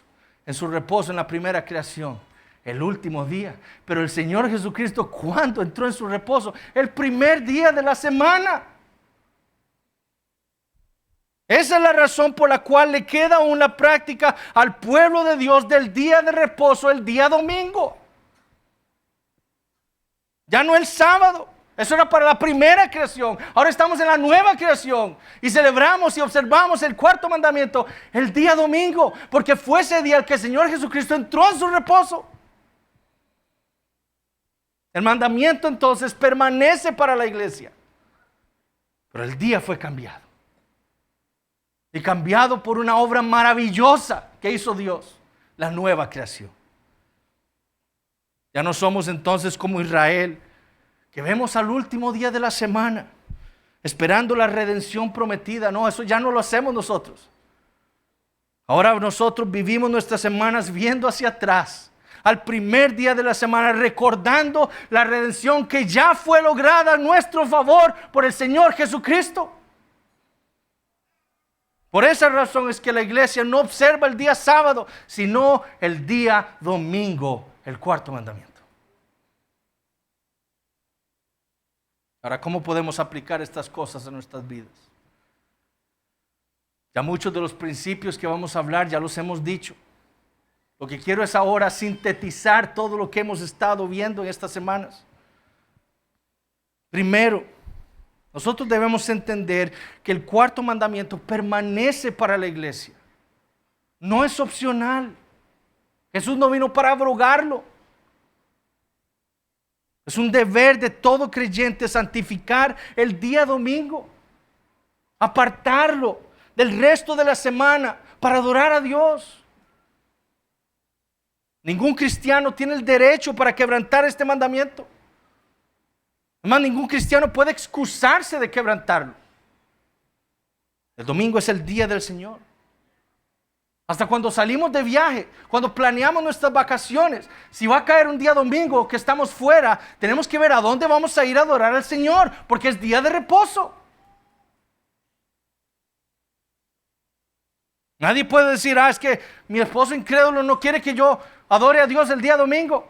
en su reposo en la primera creación? El último día. Pero el Señor Jesucristo, ¿cuándo entró en su reposo? El primer día de la semana. Esa es la razón por la cual le queda una práctica al pueblo de Dios del día de reposo, el día domingo. Ya no el sábado. Eso era para la primera creación. Ahora estamos en la nueva creación y celebramos y observamos el 4º mandamiento el día domingo, porque fue ese día el que el Señor Jesucristo entró en su reposo. El mandamiento entonces permanece para la iglesia, pero el día fue cambiado. Y cambiado por una obra maravillosa que hizo Dios, la nueva creación. Ya no somos entonces como Israel, que vemos al último día de la semana, esperando la redención prometida. No, eso ya no lo hacemos nosotros. Ahora nosotros vivimos nuestras semanas viendo hacia atrás, al primer día de la semana, recordando la redención que ya fue lograda a nuestro favor por el Señor Jesucristo. Por esa razón es que la iglesia no observa el día sábado, sino el día domingo, el 4º mandamiento. Ahora, ¿cómo podemos aplicar estas cosas a nuestras vidas? Ya muchos de los principios que vamos a hablar ya los hemos dicho. Lo que quiero es ahora sintetizar todo lo que hemos estado viendo en estas semanas. Primero, nosotros debemos entender que el 4º mandamiento permanece para la iglesia. No es opcional. Jesús no vino para abrogarlo. Es un deber de todo creyente santificar el día domingo. Apartarlo del resto de la semana para adorar a Dios. Ningún cristiano tiene el derecho para quebrantar este mandamiento. Además, ningún cristiano puede excusarse de quebrantarlo. El domingo es el día del Señor. Hasta cuando salimos de viaje, cuando planeamos nuestras vacaciones, si va a caer un día domingo que estamos fuera, tenemos que ver a dónde vamos a ir a adorar al Señor, porque es día de reposo. Nadie puede decir, es que mi esposo incrédulo no quiere que yo adore a Dios el día domingo.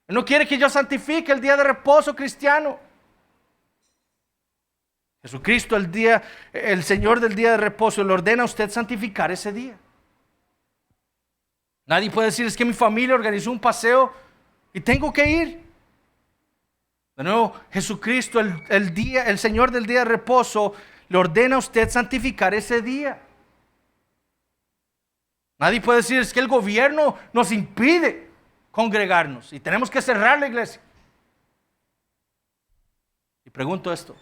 Él no quiere que yo santifique el día de reposo cristiano. Jesucristo, el Señor del día de reposo, le ordena a usted santificar ese día. Nadie puede decir, es que mi familia organizó un paseo y tengo que ir. De nuevo, Jesucristo, el Señor del día de reposo, le ordena a usted santificar ese día. Nadie puede decir, es que el gobierno nos impide congregarnos y tenemos que cerrar la iglesia. Y pregunto esto,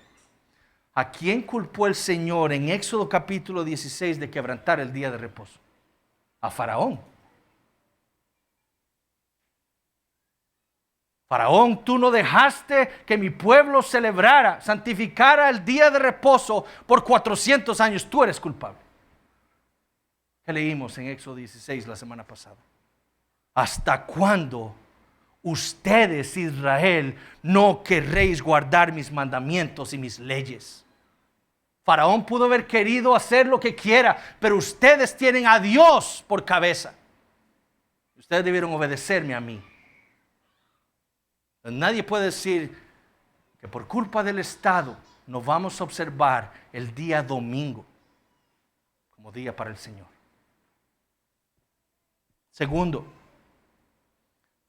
¿a quién culpó el Señor en Éxodo capítulo 16 de quebrantar el día de reposo? A Faraón. Faraón, tú no dejaste que mi pueblo celebrara, santificara el día de reposo por 400 años. Tú eres culpable. Que leímos en Éxodo 16 la semana pasada. ¿Hasta cuándo ustedes, Israel, no querréis guardar mis mandamientos y mis leyes? Faraón pudo haber querido hacer lo que quiera, pero ustedes tienen a Dios por cabeza. Ustedes debieron obedecerme a mí. Nadie puede decir que por culpa del Estado no vamos a observar el día domingo como día para el Señor. Segundo,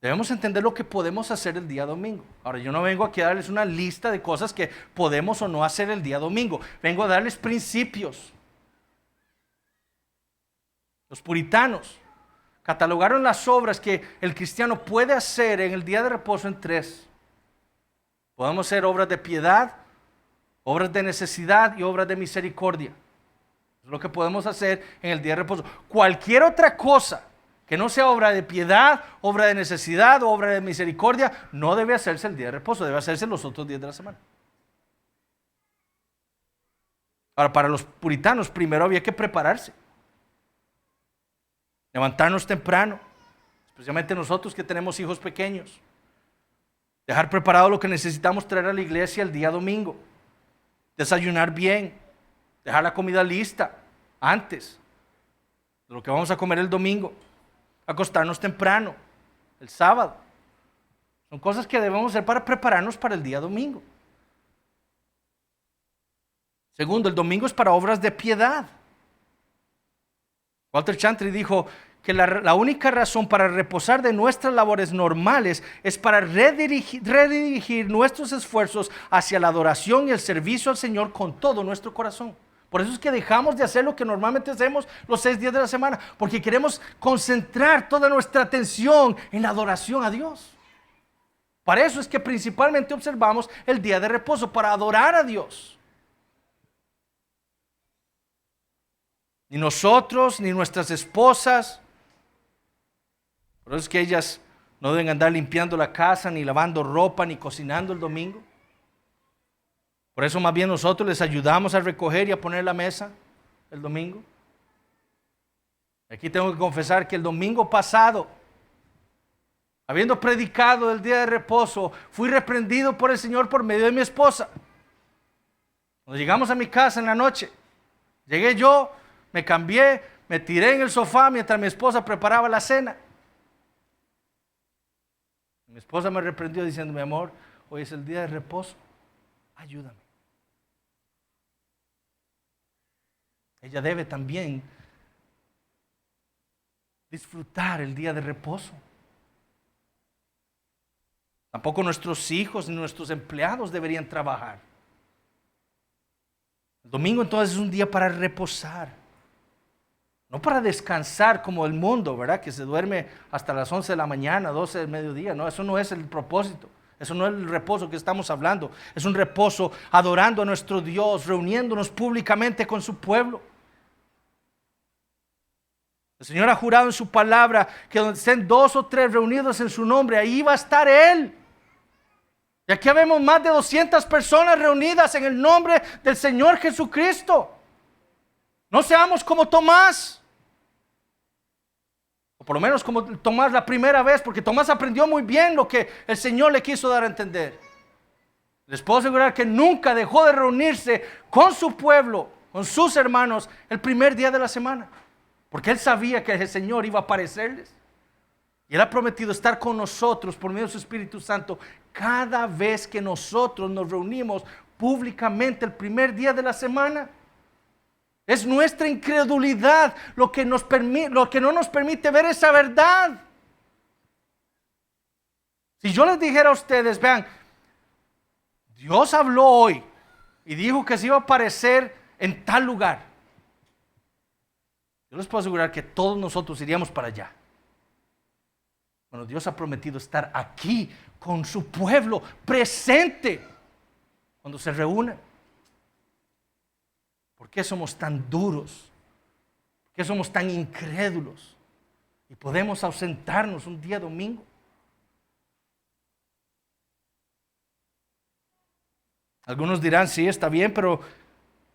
debemos entender lo que podemos hacer el día domingo. Ahora, yo no vengo aquí a darles una lista de cosas que podemos o no hacer el día domingo. Vengo a darles principios. Los puritanos catalogaron las obras que el cristiano puede hacer en el día de reposo en 3. Podemos hacer obras de piedad, obras de necesidad y obras de misericordia. Es lo que podemos hacer en el día de reposo. Cualquier otra cosa que no sea obra de piedad, obra de necesidad o obra de misericordia, no debe hacerse el día de reposo, debe hacerse los otros días de la semana. Ahora, para los puritanos, primero había que prepararse. Levantarnos temprano, especialmente nosotros que tenemos hijos pequeños. Dejar preparado lo que necesitamos traer a la iglesia el día domingo. Desayunar bien, dejar la comida lista antes de lo que vamos a comer el domingo. Acostarnos temprano, el sábado. Son cosas que debemos hacer para prepararnos para el día domingo. Segundo, el domingo es para obras de piedad. Walter Chantry dijo que la única razón para reposar de nuestras labores normales es para redirigir nuestros esfuerzos hacia la adoración y el servicio al Señor con todo nuestro corazón. Por eso es que dejamos de hacer lo que normalmente hacemos los 6 días de la semana, porque queremos concentrar toda nuestra atención en la adoración a Dios. Para eso es que principalmente observamos el día de reposo, para adorar a Dios. Ni nosotros, ni nuestras esposas. Por eso es que ellas no deben andar limpiando la casa, ni lavando ropa, ni cocinando el domingo. Por eso más bien nosotros les ayudamos a recoger y a poner la mesa el domingo. Aquí tengo que confesar que el domingo pasado, habiendo predicado el día de reposo, fui reprendido por el Señor por medio de mi esposa. Cuando llegamos a mi casa en la noche, llegué yo, me cambié, me tiré en el sofá mientras mi esposa preparaba la cena. Mi esposa me reprendió diciendo, mi amor, hoy es el día de reposo, ayúdame. Ella debe también disfrutar el día de reposo. Tampoco nuestros hijos ni nuestros empleados deberían trabajar. El domingo entonces es un día para reposar. No para descansar como el mundo, ¿verdad? Que se duerme hasta las 11 de la mañana, 12 del mediodía. No, eso no es el propósito. Eso no es el reposo que estamos hablando. Es un reposo adorando a nuestro Dios, reuniéndonos públicamente con su pueblo. El Señor ha jurado en su palabra que donde estén 2 o 3 reunidos en su nombre, ahí va a estar Él. Y aquí vemos más de 200 personas reunidas en el nombre del Señor Jesucristo. No seamos como Tomás. O por lo menos como Tomás la primera vez, porque Tomás aprendió muy bien lo que el Señor le quiso dar a entender. Les puedo asegurar que nunca dejó de reunirse con su pueblo, con sus hermanos, el primer día de la semana. Porque él sabía que el Señor iba a aparecerles. Y Él ha prometido estar con nosotros por medio de su Espíritu Santo cada vez que nosotros nos reunimos públicamente el primer día de la semana. Es nuestra incredulidad lo que no nos permite ver esa verdad. Si yo les dijera a ustedes, vean, Dios habló hoy y dijo que se iba a aparecer en tal lugar, yo les puedo asegurar que todos nosotros iríamos para allá. Bueno, Dios ha prometido estar aquí con su pueblo presente cuando se reúnen. ¿Por qué somos tan duros? ¿Por qué somos tan incrédulos? Y podemos ausentarnos un día domingo. Algunos dirán, sí, está bien, pero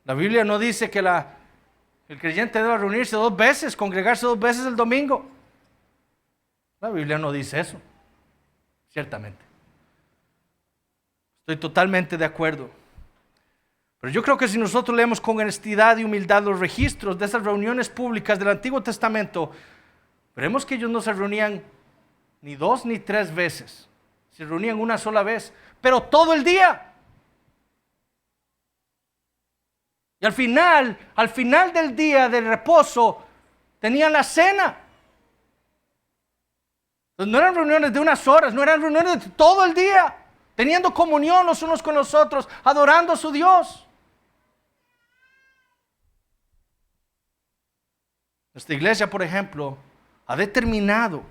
la Biblia no dice que el creyente debe reunirse 2 veces, congregarse 2 veces el domingo. La Biblia no dice eso, ciertamente. Estoy totalmente de acuerdo. Pero yo creo que si nosotros leemos con honestidad y humildad los registros de esas reuniones públicas del Antiguo Testamento, veremos que ellos no se reunían ni 2 ni 3 veces. Se reunían una sola vez, pero todo el día. Y al final del día del reposo, tenían la cena. Entonces no eran reuniones de unas horas, no eran reuniones de todo el día, teniendo comunión los unos con los otros, adorando a su Dios. Nuestra iglesia, por ejemplo, ha determinado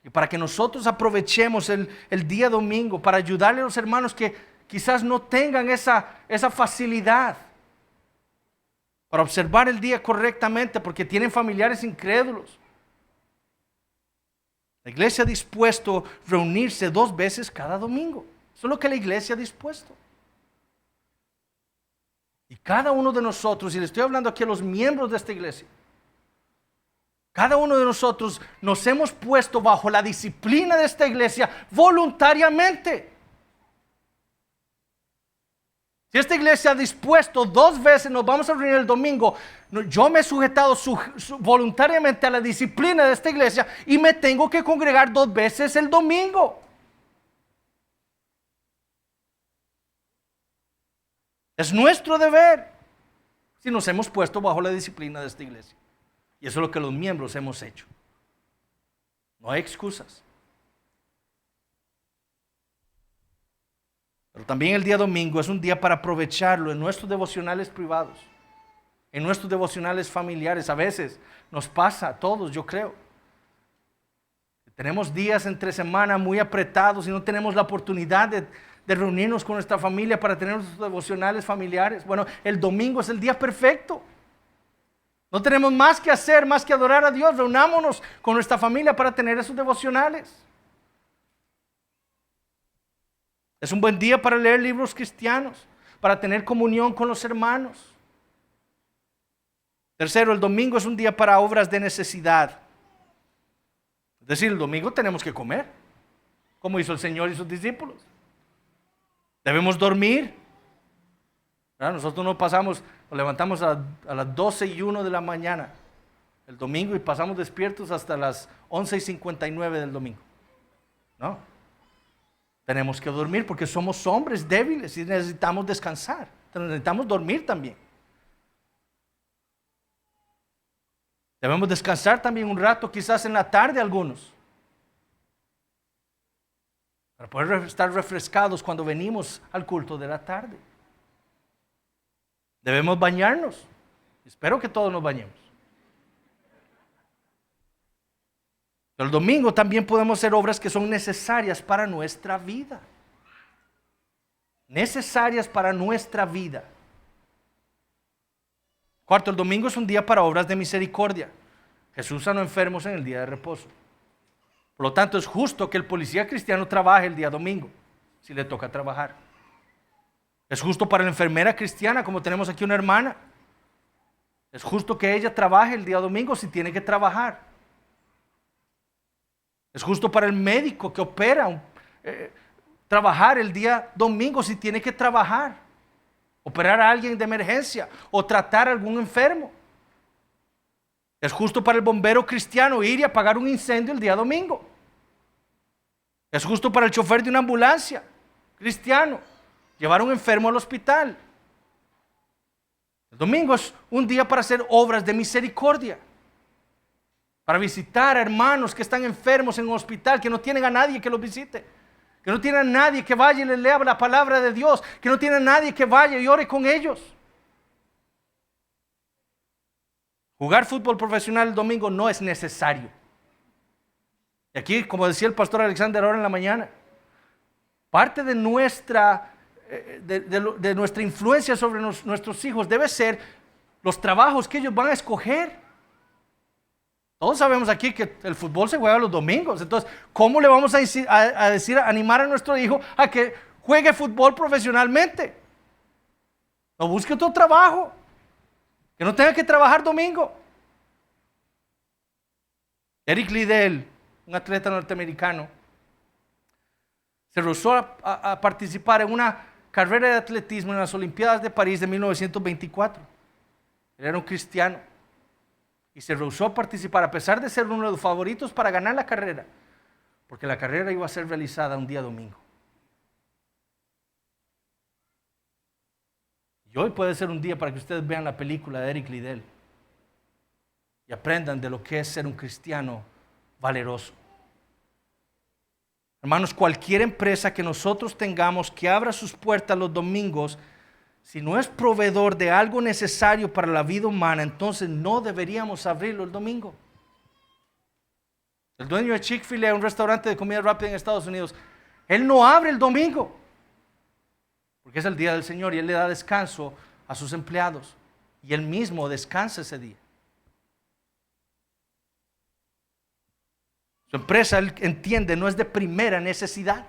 que para que nosotros aprovechemos el día domingo, para ayudarle a los hermanos que quizás no tengan esa facilidad, para observar el día correctamente, porque tienen familiares incrédulos. La iglesia ha dispuesto a reunirse 2 veces cada domingo. Eso es lo que la iglesia ha dispuesto. Y cada uno de nosotros, y le estoy hablando aquí a los miembros de esta iglesia, cada uno de nosotros nos hemos puesto bajo la disciplina de esta iglesia voluntariamente. Si esta iglesia ha dispuesto 2 veces, nos vamos a reunir el domingo, yo me he sujetado voluntariamente a la disciplina de esta iglesia y me tengo que congregar 2 veces el domingo. Es nuestro deber si nos hemos puesto bajo la disciplina de esta iglesia. Y eso es lo que los miembros hemos hecho. No hay excusas. Pero también el día domingo es un día para aprovecharlo en nuestros devocionales privados, en nuestros devocionales familiares. A veces nos pasa a todos, yo creo. Tenemos días entre semana muy apretados y no tenemos la oportunidad de reunirnos con nuestra familia para tener nuestros devocionales familiares. Bueno, el domingo es el día perfecto. No tenemos más que hacer, más que adorar a Dios. Reunámonos con nuestra familia para tener esos devocionales. Es un buen día para leer libros cristianos, para tener comunión con los hermanos. Tercero, el domingo es un día para obras de necesidad. Es decir, el domingo tenemos que comer, como hizo el Señor y sus discípulos. Debemos dormir. Nosotros nos levantamos a las 12:01 de la mañana el domingo y pasamos despiertos hasta las 11:59 del domingo. ¿No? Tenemos que dormir porque somos hombres débiles y necesitamos descansar. Necesitamos dormir también. Debemos descansar también un rato, quizás en la tarde algunos, para poder estar refrescados cuando venimos al culto de la tarde. Debemos bañarnos. Espero que todos nos bañemos. Pero el domingo también podemos hacer obras que son necesarias para nuestra vida. Necesarias para nuestra vida. Cuarto, el domingo es un día para obras de misericordia. Jesús sanó enfermos en el día de reposo. Por lo tanto, es justo que el policía cristiano trabaje el día domingo, si le toca trabajar. Es justo para la enfermera cristiana, como tenemos aquí una hermana. Es justo que ella trabaje el día domingo si tiene que trabajar. Es justo para el médico que opera trabajar el día domingo si tiene que trabajar. Operar a alguien de emergencia o tratar a algún enfermo. Es justo para el bombero cristiano ir y apagar un incendio el día domingo. Es justo para el chofer de una ambulancia cristiano llevar a un enfermo al hospital. El domingo es un día para hacer obras de misericordia, para visitar a hermanos que están enfermos en un hospital, que no tienen a nadie que los visite, que no tienen a nadie que vaya y les lea la palabra de Dios, que no tienen a nadie que vaya y ore con ellos. Jugar fútbol profesional el domingo no es necesario. Y aquí, como decía el pastor Alexander ahora en la mañana, parte de nuestra influencia sobre nuestros hijos debe ser los trabajos que ellos van a escoger. Todos sabemos aquí que el fútbol se juega los domingos. Entonces, ¿cómo le vamos a animar a nuestro hijo a que juegue fútbol profesionalmente? No busque otro trabajo, que no tenga que trabajar domingo. Eric Liddell, un atleta norteamericano, se rehusó a participar en una carrera de atletismo en las Olimpiadas de París de 1924. Él era un cristiano y se rehusó a participar a pesar de ser uno de los favoritos para ganar la carrera, porque la carrera iba a ser realizada un día domingo. Y hoy puede ser un día para que ustedes vean la película de Eric Liddell y aprendan de lo que es ser un cristiano valeroso. Hermanos, cualquier empresa que nosotros tengamos que abra sus puertas los domingos, si no es proveedor de algo necesario para la vida humana, entonces no deberíamos abrirlo el domingo. El dueño de Chick-fil-A, un restaurante de comida rápida en Estados Unidos, él no abre el domingo, porque es el día del Señor y él le da descanso a sus empleados y él mismo descansa ese día. Su empresa, él entiende, no es de primera necesidad.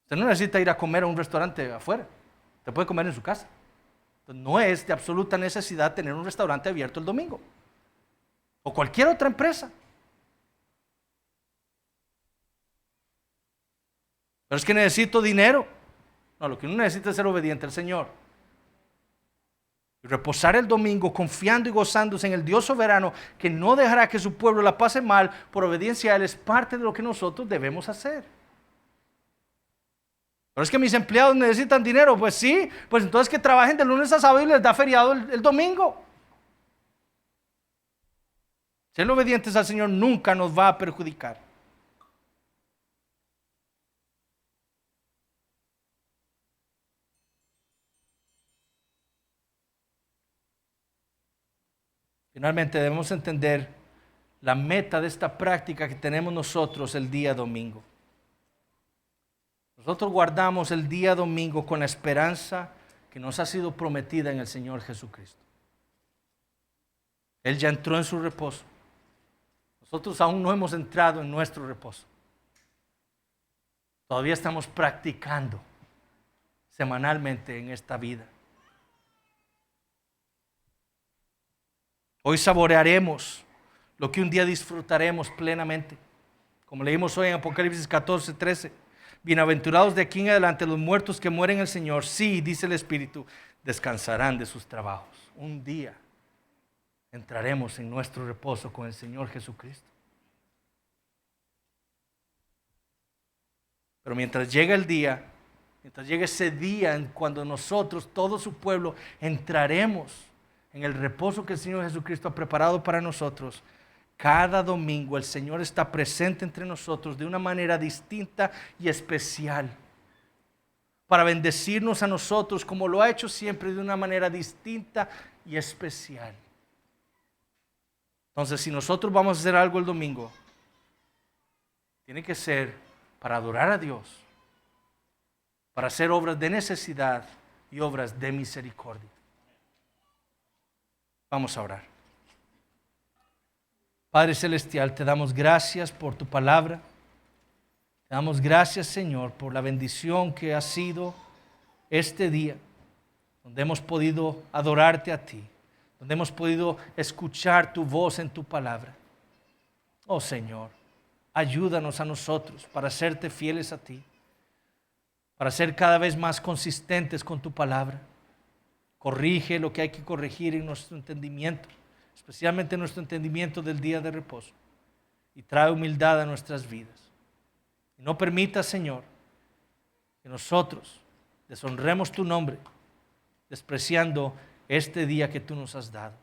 Usted no necesita ir a comer a un restaurante afuera. Usted puede comer en su casa. Entonces, no es de absoluta necesidad tener un restaurante abierto el domingo. O cualquier otra empresa. Pero es que necesito dinero. No, lo que uno necesita es ser obediente al Señor. Y reposar el domingo confiando y gozándose en el Dios soberano que no dejará que su pueblo la pase mal por obediencia a Él es parte de lo que nosotros debemos hacer. Pero es que mis empleados necesitan dinero. Pues sí, pues entonces que trabajen de lunes a sábado y les da feriado el domingo. Ser obedientes al Señor nunca nos va a perjudicar. Finalmente debemos entender la meta de esta práctica que tenemos nosotros el día domingo. Nosotros guardamos el día domingo con la esperanza que nos ha sido prometida en el Señor Jesucristo. Él ya entró en su reposo. Nosotros aún no hemos entrado en nuestro reposo. Todavía estamos practicando semanalmente en esta vida. Hoy saborearemos lo que un día disfrutaremos plenamente. Como leímos hoy en Apocalipsis 14, 13. Bienaventurados de aquí en adelante los muertos que mueren en el Señor. Sí, dice el Espíritu, descansarán de sus trabajos. Un día entraremos en nuestro reposo con el Señor Jesucristo. Pero mientras llega el día, mientras llegue ese día cuando nosotros, todo su pueblo, entraremos en el reposo que el Señor Jesucristo ha preparado para nosotros, cada domingo el Señor está presente entre nosotros de una manera distinta y especial, para bendecirnos a nosotros como lo ha hecho siempre de una manera distinta y especial. Entonces, si nosotros vamos a hacer algo el domingo, tiene que ser para adorar a Dios, para hacer obras de necesidad y obras de misericordia. Vamos a orar. Padre Celestial, te damos gracias por tu palabra. Te damos gracias, Señor, por la bendición que ha sido este día, donde hemos podido adorarte a ti, donde hemos podido escuchar tu voz en tu palabra. Oh Señor, ayúdanos a nosotros para serte fieles a ti, para ser cada vez más consistentes con tu palabra. Corrige lo que hay que corregir en nuestro entendimiento, especialmente en nuestro entendimiento del día de reposo, y trae humildad a nuestras vidas. Y no permita, Señor, que nosotros deshonremos tu nombre, despreciando este día que tú nos has dado.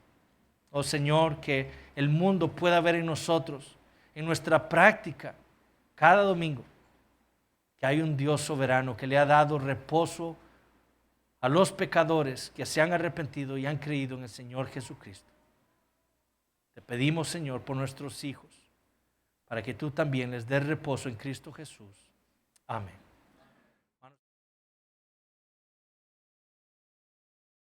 Oh Señor, que el mundo pueda ver en nosotros, en nuestra práctica, cada domingo, que hay un Dios soberano que le ha dado reposo a los pecadores que se han arrepentido y han creído en el Señor Jesucristo. Te pedimos, Señor, por nuestros hijos, para que tú también les des reposo en Cristo Jesús. Amén.